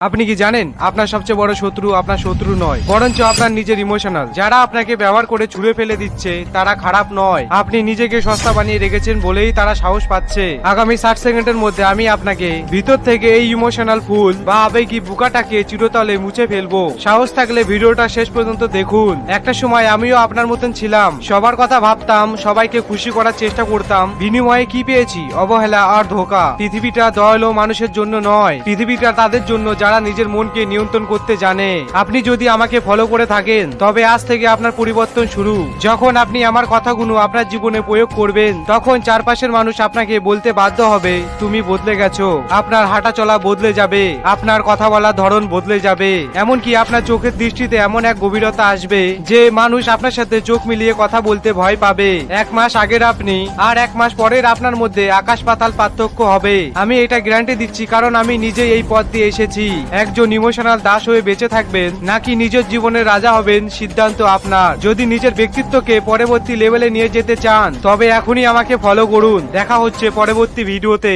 আপনি কি জানেন আপনার সবচেয়ে বড় শত্রু আপনার শত্রু নয়, বরঞ্চ আপনার নিজের ইমোশনাল। যারা আপনাকে ব্যবহার করে ছুঁড়ে ফেলে দিচ্ছে তারা খারাপ নয়, আপনি নিজেকে সস্তা বানিয়ে রেখেছেন বলেই তারা সাহস পাচ্ছে। আগামী 60 সেকেন্ডের মধ্যে আমি আপনাকে ভিতর থেকে এই ইমোশনাল ফুল বা আবেগী বুকাটাকে চিরতলে মুছে ফেলবো। সাহস থাকলে ভিডিওটা শেষ পর্যন্ত দেখুন। একটা সময় আমিও আপনার মতন ছিলাম, সবার কথা ভাবতাম, সবাইকে খুশি করার চেষ্টা করতাম, বিনিময়ে কি পেয়েছি? অবহেলা আর ধোঁকা। পৃথিবীটা দয়ালু মানুষের জন্য নয়, পৃথিবীটা তাদের জন্য যারা নিজের মনকে নিয়ন্ত্রণ করতে জানে। আপনি যদি আমাকে ফলো করে থাকেন তবে আজ থেকে আপনার পরিবর্তন শুরু। যখন আপনি আমার কথাগুলো আপনার জীবনে প্রয়োগ করবেন তখন চারপাশের মানুষ আপনাকে বলতে বাধ্য হবে তুমি বদলে গেছো। আপনার হাঁটা চলা বদলে যাবে, আপনার কথা বলার ধরন বদলে যাবে, এমনকি আপনার চোখের দৃষ্টিতে এমন এক গভীরতা আসবে যে মানুষ আপনার সাথে চোখ মিলিয়ে কথা বলতে ভয় পাবে। 1 মাস আগের আপনি আর 1 মাস পরের আপনার মধ্যে আকাশ পাতাল পার্থক্য হবে। আমি এটা গ্যারান্টি দিচ্ছি, কারণ আমি নিজে এই পথ দিয়ে এসেছি। একজন ইমোশনাল দাস হয়ে বেঁচে থাকবেন নাকি নিজের জীবনের রাজা হবেন, সিদ্ধান্ত আপনার। যদি নিজের ব্যক্তিত্বকে পরবর্তী লেভেলে নিয়ে যেতে চান তবে এখনই আমাকে ফলো করুন। দেখা হচ্ছে পরবর্তী ভিডিওতে।